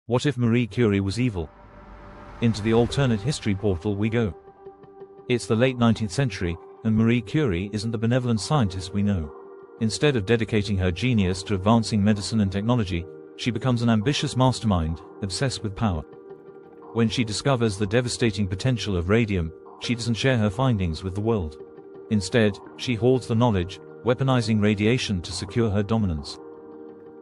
What if Marie Curie was evil? Into the alternate history portal we go. It's the late 19th century, and Marie Curie isn't the benevolent scientist we know. Instead of dedicating her genius to advancing medicine and technology, she becomes an ambitious mastermind, obsessed with power. When she discovers the devastating potential of radium, she doesn't share her findings with the world. Instead, she hoards the knowledge, weaponizing radiation to secure her dominance.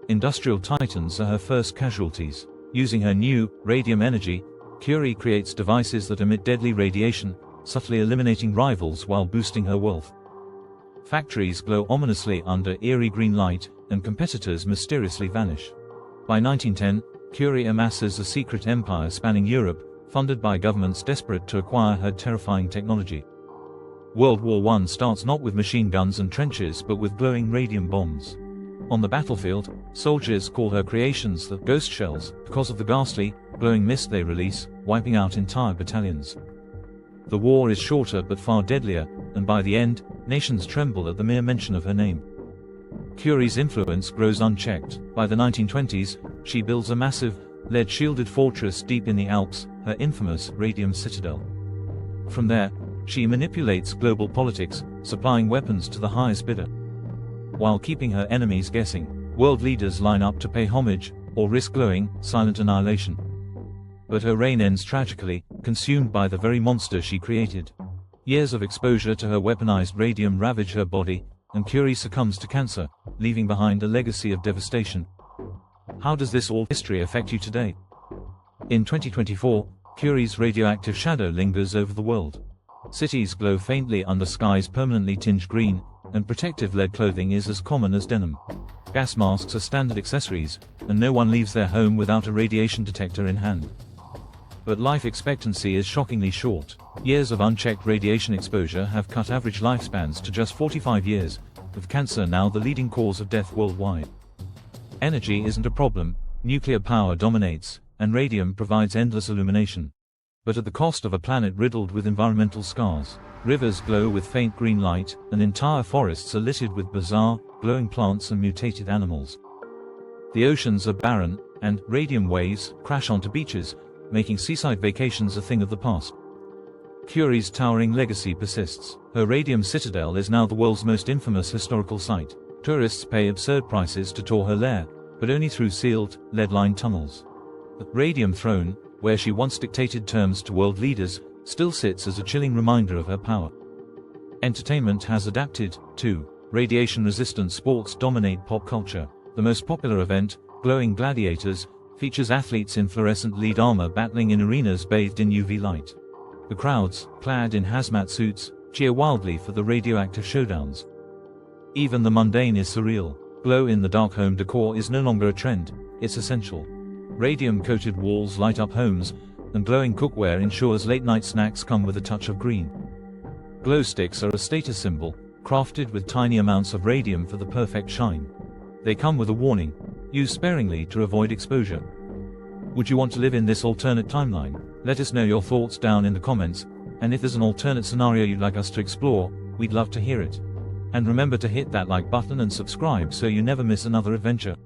Industrial titans are her first casualties. Using her new, radium energy, Curie creates devices that emit deadly radiation, subtly eliminating rivals while boosting her wealth. Factories glow ominously under eerie green light, and competitors mysteriously vanish. By 1910, Curie amasses a secret empire spanning Europe, funded by governments desperate to acquire her terrifying technology. World War I starts not with machine guns and trenches but with glowing radium bombs. On the battlefield, soldiers call her creations the ghost shells because of the ghastly, glowing mist they release, wiping out entire battalions. The war is shorter but far deadlier, and by the end, nations tremble at the mere mention of her name. Curie's influence grows unchecked. By the 1920s, she builds a massive, lead-shielded fortress deep in the Alps, her infamous radium citadel. From there, she manipulates global politics, supplying weapons to the highest bidder. While keeping her enemies guessing, world leaders line up to pay homage, or risk glowing, silent annihilation. But her reign ends tragically, consumed by the very monster she created. Years of exposure to her weaponized radium ravage her body, and Curie succumbs to cancer, leaving behind a legacy of devastation. How does this all history affect you today? In 2024, Curie's radioactive shadow lingers over the world. Cities glow faintly under skies permanently tinged green, and protective lead clothing is as common as denim. Gas masks are standard accessories, and no one leaves their home without a radiation detector in hand. But life expectancy is shockingly short. Years of unchecked radiation exposure have cut average lifespans to just 45 years, with cancer now the leading cause of death worldwide. Energy isn't a problem, nuclear power dominates, and radium provides endless illumination. But at the cost of a planet riddled with environmental scars. Rivers glow with faint green light, and entire forests are littered with bizarre, glowing plants and mutated animals. The oceans are barren, and radium waves crash onto beaches, making seaside vacations a thing of the past. Curie's towering legacy persists. Her radium citadel is now the world's most infamous historical site. Tourists pay absurd prices to tour her lair, but only through sealed, lead-lined tunnels. The radium throne, where she once dictated terms to world leaders, still sits as a chilling reminder of her power. Entertainment has adapted, too. Radiation-resistant sports dominate pop culture. The most popular event, Glowing Gladiators, features athletes in fluorescent lead armor battling in arenas bathed in UV light. The crowds, clad in hazmat suits, cheer wildly for the radioactive showdowns. Even the mundane is surreal. Glow-in-the-dark home decor is no longer a trend, it's essential. Radium-coated walls light up homes, and glowing cookware ensures late-night snacks come with a touch of green. Glow sticks are a status symbol, crafted with tiny amounts of radium for the perfect shine. They come with a warning: use sparingly to avoid exposure. Would you want to live in this alternate timeline? Let us know your thoughts down in the comments, and if there's an alternate scenario you'd like us to explore, we'd love to hear it. And remember to hit that like button and subscribe so you never miss another adventure.